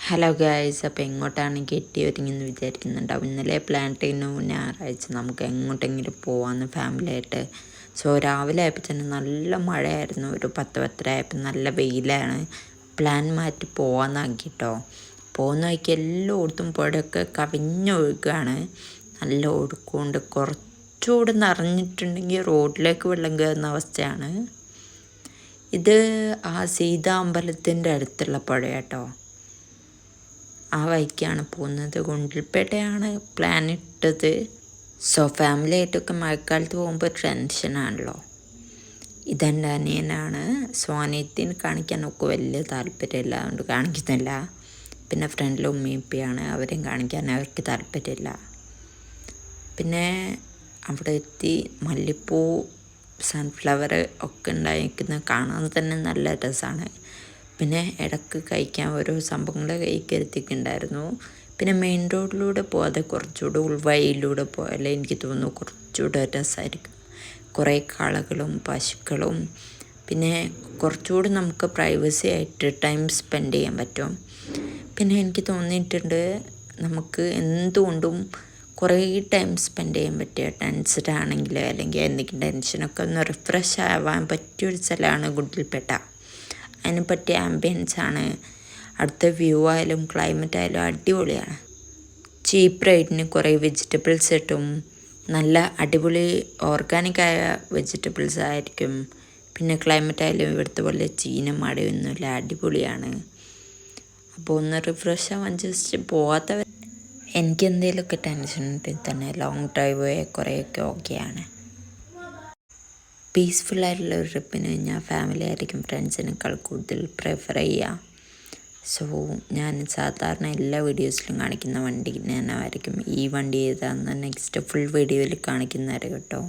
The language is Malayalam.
ഹലോ ഗായ്സ്, അപ്പോൾ എങ്ങോട്ടാണ് കെട്ടി ഒരുങ്ങിയെന്ന് വിചാരിക്കുന്നുണ്ടാവും. ഇന്നലെ പ്ലാൻ ചെയ്യുന്നു ഞായറാഴ്ച നമുക്ക് എങ്ങോട്ടെങ്കിലും പോകാമെന്ന് ഫാമിലിയായിട്ട്. സോ രാവിലെ ആയപ്പോൾ തന്നെ നല്ല മഴയായിരുന്നു. ഒരു 10-10 ആയപ്പോൾ നല്ല വെയിലാണ്. പ്ലാൻ മാറ്റി പോകാമെന്നാക്കിട്ടോ. പോകുന്ന വഴിക്ക് എല്ലായിടത്തും പുഴയൊക്കെ കവിഞ്ഞൊഴുകുകയാണ്. നല്ല ഒഴുക്കുകൊണ്ട് കുറച്ചുകൂടെ നിറഞ്ഞിട്ടുണ്ടെങ്കിൽ റോഡിലേക്ക് വെള്ളം കയറുന്ന അവസ്ഥയാണ്. ഇത് ആ സീതാ അമ്പലത്തിൻ്റെ അടുത്തുള്ള പുഴ കേട്ടോ. ആ വഴിക്കാണ് പോകുന്നത്. ഗുണ്ടൽപേട്ടയാണ് പ്ലാൻ ഇട്ടത്. സോ ഫാമിലി ആയിട്ടൊക്കെ മഴക്കാലത്ത് പോകുമ്പോൾ ടെൻഷനാണല്ലോ. ഇതെൻ്റെ അനിയനാണ്. സോ അനിയത്തിന് കാണിക്കാനൊക്കെ വലിയ താല്പര്യമില്ല, അതുകൊണ്ട് കാണിക്കുന്നില്ല. പിന്നെ ഫ്രണ്ടിൽ ഉമ്മിയപ്പിയാണ്, അവരെയും കാണിക്കാൻ അവർക്ക് താല്പര്യമില്ല. പിന്നെ അവിടെ എത്തി മല്ലിപ്പൂ, സൺഫ്ലവർ ഒക്കെ ഉണ്ടായിരിക്കുന്നത് കാണാൻ തന്നെ നല്ല രസമാണ്. പിന്നെ ഇടയ്ക്ക് കഴിക്കാൻ ഓരോ സംഭവങ്ങൾ കരുത്തിക്കുണ്ടായിരുന്നു. പിന്നെ മെയിൻ റോഡിലൂടെ പോകാതെ കുറച്ചുകൂടെ ഉൾവഴിയിലൂടെ പോയാലേ എനിക്ക് തോന്നുന്നു കുറച്ചുകൂടെ രസമായിരിക്കും. കുറേ കളകളും പശുക്കളും പിന്നെ കുറച്ചുകൂടി നമുക്ക് പ്രൈവസി ആയിട്ട് ടൈം സ്പെൻഡ് ചെയ്യാൻ പറ്റും. പിന്നെ എനിക്ക് തോന്നിയിട്ടുണ്ട് നമുക്ക് എന്തുകൊണ്ടും കുറേ ടൈം സ്പെൻഡ് ചെയ്യാൻ പറ്റിയ ടെൻസ്ഡ് ആണെങ്കിൽ അല്ലെങ്കിൽ എന്തെങ്കിലും ടെൻഷനൊക്കെ ഒന്ന് റിഫ്രഷ് ആവാൻ പറ്റിയൊരു സ്ഥലമാണ് ഗുണ്ടൽപേട്ട. അതിന് പറ്റിയ ആംബിയൻസാണ്. അടുത്ത വ്യൂ ആയാലും ക്ലൈമറ്റ് ആയാലും അടിപൊളിയാണ്. ചീപ്പ് റേറ്റിന് കുറേ വെജിറ്റബിൾസ് കിട്ടും. നല്ല അടിപൊളി ഓർഗാനിക്കായ വെജിറ്റബിൾസ് ആയിരിക്കും. പിന്നെ ക്ലൈമറ്റ് ആയാലും ഇവിടുത്തെ പോലെ ചീന മഴയൊന്നുമില്ല, അടിപൊളിയാണ്. അപ്പോൾ ഒന്ന് റിഫ്രഷ് ആവാൻ ജസ്റ്റ് പോകാത്തവർ, എനിക്ക് എന്തെങ്കിലുമൊക്കെ ടെൻഷൻ ഉണ്ടെങ്കിൽ തന്നെ ലോങ് ഡ്രൈവ് കുറേയൊക്കെ ഓക്കെയാണ്. പീസ്ഫുള്ളായിട്ടുള്ള ഒരു ട്രിപ്പിന് ഞാൻ ഫാമിലി ആയിരിക്കും ഫ്രണ്ട്സിനേക്കാൾ കൂടുതൽ പ്രിഫർ ചെയ്യുക. സോ ഞാൻ സാധാരണ എല്ലാ വീഡിയോസിലും കാണിക്കുന്ന വണ്ടി ഞാനായിരിക്കും. ഈ വണ്ടി ഏതാണെന്ന് നെക്സ്റ്റ് ഫുൾ വീഡിയോയിൽ കാണിക്കുന്നവരെ കേട്ടോ.